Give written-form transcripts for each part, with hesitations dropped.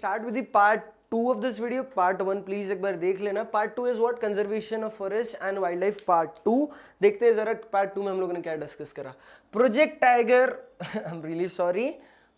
start with the part 2 of this video. Part 1 please एक बार देख लेना. Part 2 is what? Conservation of forest and wildlife. Part 2 देखते हैं जरा part 2 में हम लोगों ने क्या डिस्कस करा. Project Tiger I'm really sorry.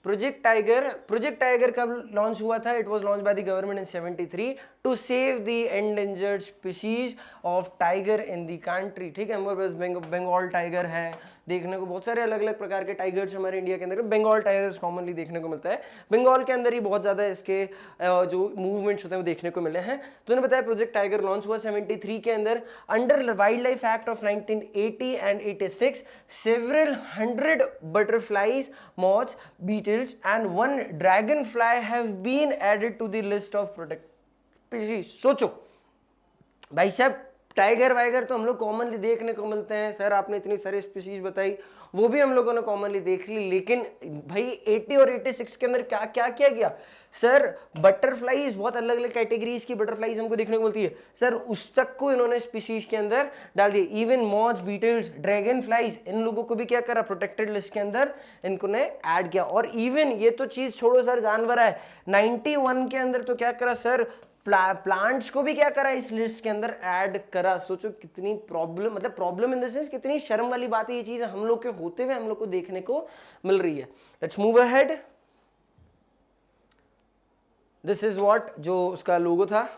Project Tiger कब लॉन्च हुआ था? It was launched by the government in 73 to save the endangered species of tiger in the country. ठीक है, हमारे पास बंगाल टाइगर है, देखने को बहुत सारे अलग अलग प्रकार के टाइगर्स हमारे इंडिया के अंदर. बंगाल टाइगर्स कॉमनली देखने को मिलता है. बंगाल के अंदर ही बहुत ज़्यादा इसके जो मूवमेंट्स होते हैं वो देखने को मिले हैं. तो उन्हें बताया प्रोजेक्ट टाइगर लॉन्च हुआ 73 के अंदर under wild life act of 1980 and 86. Several 100 butterflies, moths, beetles and one dragonfly have been added to the list of protected species. सोचो भाई साहब, टाइगर वाइगर तो हम लोग कॉमनली देखने को मिलते हैं. सर आपने इतनी सारी स्पीशीज बताई, वो भी हम लोगों ने कॉमनली देख ली, लेकिन भाई 80 और 86 के अंदर क्या क्या किया गया? सर बटरफ्लाईज, बहुत अलग अलग कैटेगरीज की बटरफ्लाईज हमको देखने को मिलती है. सर उस तक को इन्होंने स्पीशीज के अंदर डाल दिया. Even moths, beetles, dragonflies, इन लोगों को भी क्या करा? प्रोटेक्टेड लिस्ट के अंदर इनको ने ऐड किया. और इवन ये तो चीज छोड़ो सर, जानवर है 91 के अंदर तो क्या करा सर? प्लांट्स को भी क्या करा? इस लिस्ट के अंदर ऐड करा. सोचो कितनी प्रॉब्लम, मतलब प्रॉब्लम इन द सेंस कितनी शर्म वाली बात है ये चीज हम लोग के होते हुए हम लोग को देखने को मिल रही है. Let's move ahead. This is what, जो उसका लोगो था.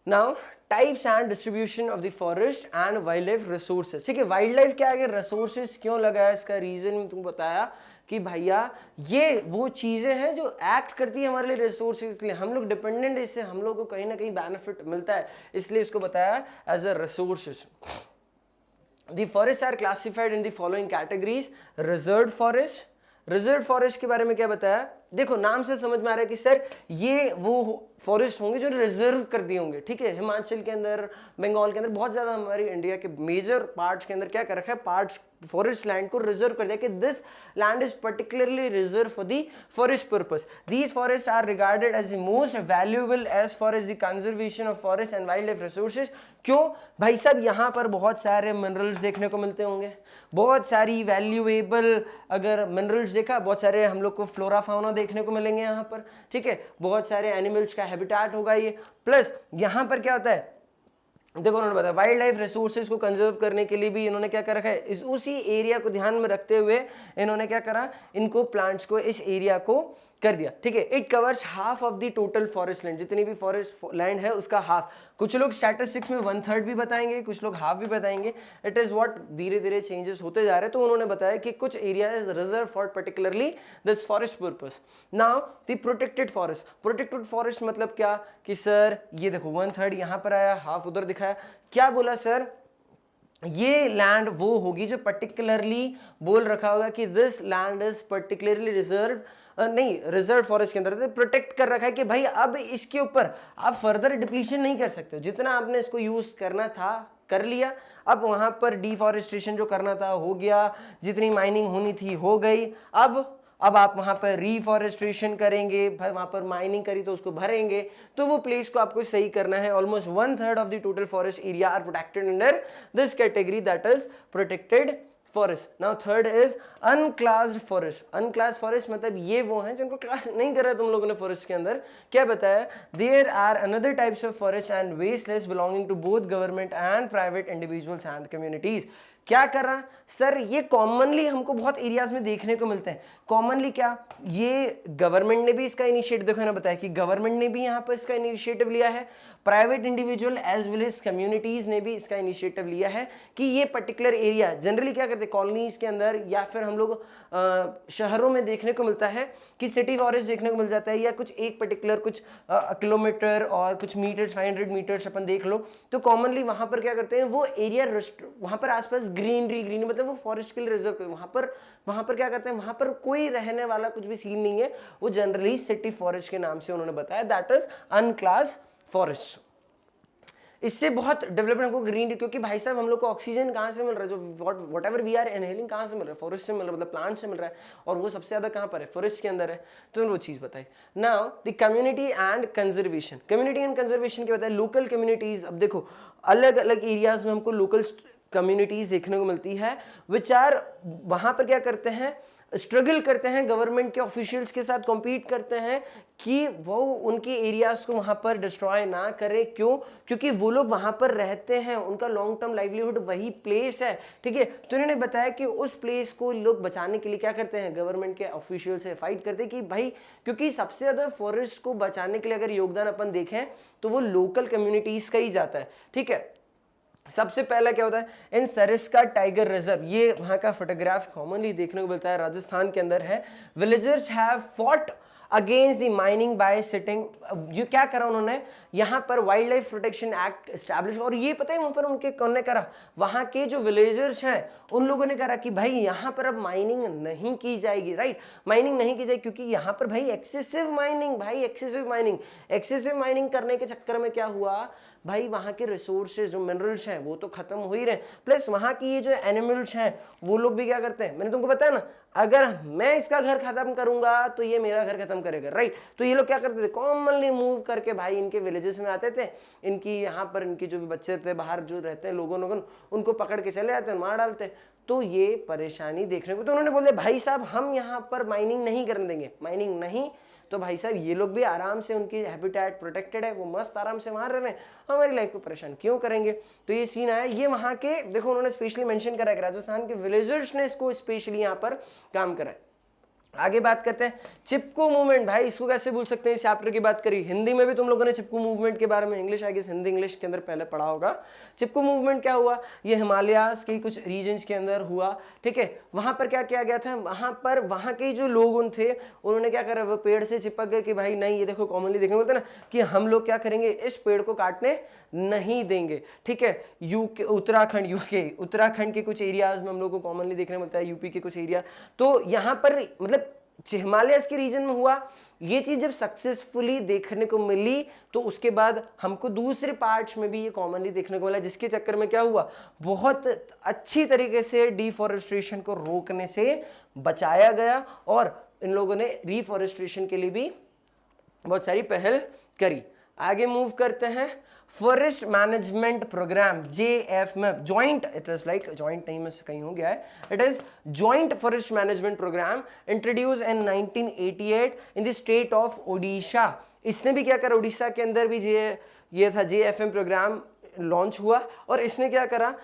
Now types and distribution of the forest and wild life resources. ठीक है, वाइल्ड लाइफ क्या है, रिसोर्सेज क्यों लगाया, इसका रीजन में तुमको बताया कि भैया ये वो चीजें हैं जो एक्ट करती है हमारे लिए रिसोर्सेज के लिए. हम लोग डिपेंडेंट है, इससे हम लोग को कहीं ना कहीं बेनिफिट मिलता है, इसलिए इसको बताया as a resources. The forest are classified in the following categories. Reserve forest. Reserve forest के बारे में क्या बताया? देखो नाम से समझ में आ रहा है कि सर ये वो फॉरेस्ट होंगे जो रिजर्व कर दिए होंगे. ठीक है, हिमाचल के अंदर, बंगाल के अंदर, बहुत ज्यादा हमारी इंडिया के मेजर पार्ट्स के अंदर क्या कर रखा है? पार्ट्स फॉरेस्ट लैंड को रिजर्व कर दिया कि this land is particularly reserve for the forest purpose. These forest are regarded as the most valuable as far as the conservation of forest and wild life resources. क्यों भाई साहब? यहाँ पर बहुत सारे मिनरल्स देखने को मिलते होंगे, बहुत सारी वैल्यूएबल, अगर मिनरल्स देखा, बहुत सारे हम लोग को फ्लोरा फाउना देखने को मिलेंगे यहाँ पर. ठीक है, बहुत सारे एनिमल्स का हैबिटेट होगा ये. प्लस यहाँ पर क्या होता है, देखो उन्होंने बताया वाइल्ड लाइफ रिसोर्सेज को कंजर्व करने के लिए भी इन्होंने क्या कर रखा है? इस उसी एरिया को ध्यान में रखते हुए इन्होंने क्या करा? इनको प्लांट्स को, इस एरिया को कर दिया. ठीक है, it covers half of the total forest land. जितनी भी फॉरेस्ट लैंड है उसका हाफ. कुछ लोग स्टैटिस्टिक्स में 1/3 भी बताएंगे, कुछ लोग हाफ भी बताएंगे. इट इज व्हाट धीरे धीरे चेंजेस होते जा रहे हैं. तो उन्होंने बताया कि कुछ area is reserve for particularly this forest purpose. Now the protected forest. Protected forest मतलब क्या कि सर ये देखो 1/3 यहाँ पर आया, हाफ उधर दिखाया. क्या बोला सर? ये लैंड वो होगी जो पर्टिकुलरली बोल रखा होगा कि this land is particularly reserve, नहीं रिजर्व फॉरेस्ट के अंदर प्रोटेक्ट कर रखा है कि भाई अब इसके ऊपर आप फर्दर डिप्लीशन नहीं कर सकते हो. जितना आपने इसको यूज करना था कर लिया, अब वहां पर डिफॉरेस्टेशन जो करना था हो गया, जितनी माइनिंग होनी थी हो गई. अब आप वहां पर रिफॉरेस्ट्रेशन करेंगे, वहां पर माइनिंग करी तो उसको भरेंगे, तो वो प्लेस को आपको सही करना है. Almost 1/3 of the total forest area are protected under this category, that is protected forest. Now third is unclassed forest. Unclassed forest मतलब ये वो हैं जिनको क्लास नहीं कर रहे तुम लोगों ने फॉरेस्ट के अंदर. क्या बताया? There are another types of forest and wastelands belonging to both government and private individuals and communities. क्या कर रहा सर? ये कॉमनली हमको बहुत एरियाज में देखने को मिलते हैं. कॉमनली क्या, ये गवर्नमेंट ने भी इसका इनिशिएटिव, देखो ना बताया कि गवर्नमेंट ने भी यहाँ पर इसका इनिशिएटिव लिया है, private individual as well as communities ने भी इसका इनिशिएटिव लिया है कि ये पर्टिकुलर एरिया जनरली क्या करते हैं कॉलोनीज के अंदर या फिर हम लोग शहरों में देखने को मिलता है कि सिटी फॉरेस्ट देखने को मिल जाता है, या कुछ एक पर्टिकुलर कुछ किलोमीटर और कुछ मीटर्स 500 मीटर्स अपन देख लो, तो कॉमनली वहां पर क्या करते हैं वो एरिया वहां पर आसपास ग्रीनरी मतलब वो फॉरेस्ट के लिए रिजर्व करते हैं. वहां पर क्या करते हैं, वहां पर कोई रहने वाला कुछ भी सीन नहीं है, वो जनरली सिटी फॉरेस्ट के नाम से उन्होंने बताया, दैट इज अनक्लास्ड फॉरेस्ट. इससे बहुत डेवलपमेंट हमको ग्रीन, क्योंकि भाई साहब हम लोग को ऑक्सीजन कहाँ से मिल रहा है, जो whatever we are inhaling कहाँ से मिल रहा है? फॉरेस्ट से मिल रहा है, मतलब प्लांट से मिल रहा है, और वो सबसे ज्यादा कहाँ पर है? फॉरेस्ट के अंदर है. तो वो चीज बताई. Now the community and conservation. Community and conservation क्या बताया? Local communities. अब देखो अलग अलग एरियाज में हमको लोकल कम्युनिटीज देखने को मिलती है, विच आर वहां पर क्या करते हैं स्ट्रगल करते हैं, गवर्नमेंट के ऑफिशियल्स के साथ कॉम्पीट करते हैं कि वो उनके एरियाज को वहां पर डिस्ट्रॉय ना करें। क्यों? क्योंकि वो लोग वहां पर रहते हैं, उनका लॉन्ग टर्म लाइवलीहुड वही प्लेस है, ठीक है। तो इन्होंने बताया कि उस प्लेस को लोग बचाने के लिए क्या करते हैं, गवर्नमेंट के ऑफिशियल से फाइट करते हैं कि भाई, क्योंकि सबसे ज्यादा फॉरेस्ट को बचाने के लिए अगर योगदान अपन देखें तो वो लोकल कम्युनिटीज का ही जाता है, ठीक है। सबसे पहला क्या होता है, इन सरिस्का टाइगर रिजर्व, ये वहां का फोटोग्राफ कॉमनली देखने को मिलता है, राजस्थान के अंदर है। Villagers have fought against the mining bye sitting, जो क्या करा उन्होंने, यहाँ पर wild life protection act establish, और ये पता है वहां पर उनके कौन ने करा, वहां के जो विलेजर्स हैं उन लोगों ने करा कि भाई यहाँ पर अब माइनिंग नहीं की जाएगी, राइट, माइनिंग नहीं की जाएगी, क्योंकि यहाँ पर भाई एक्सेसिव माइनिंग, भाई एक्सेसिव माइनिंग करने के चक्कर में क्या हुआ भाई, वहां के रिसोर्सेज जो मिनरल्स हैं वो तो खत्म हो ही रहे, प्लस वहां की ये जो एनिमल्स हैं वो लोग भी क्या करते हैं, मैंने तुमको बताया ना, अगर मैं इसका घर खत्म करूंगा तो ये मेरा घर खत्म करेगा, राइट। तो ये लोग क्या करते थे, कॉमनली मूव करके भाई इनके विलेजेस में आते थे, इनकी यहाँ पर इनके जो भी बच्चे थे बाहर जो रहते हैं लोगों उनको पकड़ के चले आते हैं, मार डालते। तो ये परेशानी देखने को, तो उन्होंने बोले भाई साहब हम यहाँ पर माइनिंग नहीं करने देंगे, माइनिंग नहीं, तो भाई साहब ये लोग भी आराम से, उनकी हैबिटेट प्रोटेक्टेड है, वो मस्त आराम से वहां रह रहे हैं, हमारी लाइफ को परेशान क्यों करेंगे। तो ये सीन आया, ये वहां के देखो उन्होंने स्पेशली मेंशन करा है, राजस्थान के विलेजर्स ने इसको स्पेशली यहाँ पर काम करा है। आगे बात करते हैं चिपको मूवमेंट, भाई इसको कैसे भूल सकते हैं, इस चैप्टर की बात करी, हिंदी में भी तुम लोगों ने चिपको मूवमेंट के बारे में English I guess Hindi English के अंदर पहले पढ़ा होगा। चिपको मूवमेंट क्या हुआ, ये हिमालयाज के कुछ रीजन्स के अंदर हुआ, ठीक है। वहां पर क्या किया गया था, वहां पर वहां के जो लोग थे उन्होंने क्या करा, वो पेड़ से चिपक गए कि भाई नहीं, ये देखो कॉमनली देखने को मिलता है ना कि हम लोग क्या करेंगे, इस पेड़ को काटने नहीं देंगे, ठीक है। यूके उत्तराखंड के कुछ एरियाज में हम लोग को कॉमनली देखने मिलता है, यूपी के कुछ एरिया, तो यहाँ पर मतलब हिमालयस के रीजन में हुआ ये चीज, जब सक्सेसफुली देखने को मिली तो उसके बाद हमको दूसरे पार्ट्स में भी ये कॉमनली देखने को मिला, जिसके चक्कर में क्या हुआ, बहुत अच्छी तरीके से डिफॉरेस्टेशन को रोकने से बचाया गया, और इन लोगों ने रिफॉरेस्टेशन के लिए भी बहुत सारी पहल करी। आगे मूव करते हैं, forest management programme JFM, joint, it is like joint नहीं में से कहीं हो गया है, it is joint forest management programme introduce in 1988 in the state of Odisha. इसने भी क्या करा, उड़ीसा के अंदर भी ये था JFM प्रोग्राम लॉन्च हुआ, और इसने क्या करा,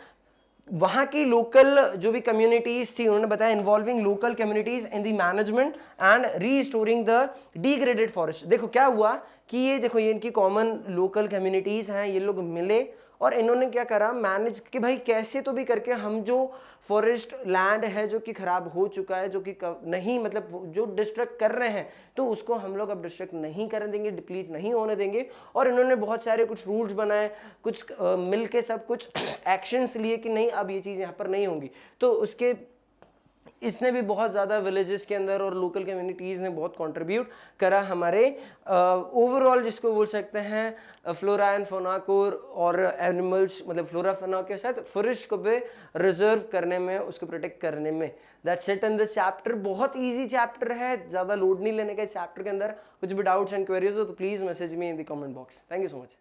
वहां की लोकल जो भी कम्युनिटीज थी उन्होंने बताया, involving local communities in the management and restoring the degraded forest. देखो क्या हुआ कि ये देखो, ये इनकी कॉमन लोकल कम्युनिटीज हैं, ये लोग मिले और इन्होंने क्या करा, मैनेज कि भाई कैसे तो भी करके हम जो फॉरेस्ट लैंड है जो कि खराब हो चुका है, जो कि नहीं मतलब जो डिस्ट्रक्ट कर रहे हैं, तो उसको हम लोग अब डिस्ट्रक्ट नहीं करने देंगे, डिप्लीट नहीं होने देंगे। और इन्होंने बहुत सारे कुछ रूल्स बनाए, कुछ मिल के सब कुछ एक्शंस लिए कि नहीं अब ये चीज़ यहाँ पर नहीं होंगी। तो उसके इसने भी बहुत ज़्यादा विलेजेस के अंदर और लोकल कम्युनिटीज़ ने बहुत कंट्रीब्यूट करा हमारे ओवरऑल जिसको बोल सकते हैं फ्लोरा एंड फौना को, और एनिमल्स मतलब फ्लोरा फौना के साथ फॉरेस्ट को भी रिजर्व करने में, उसको प्रोटेक्ट करने में। That's it in this chapter. बहुत ईजी चैप्टर है, ज़्यादा लोड नहीं लेने का चैप्टर के अंदर। कुछ भी डाउट्स एंड क्वेरीज हो तो please message me in the comment box. Thank you so much.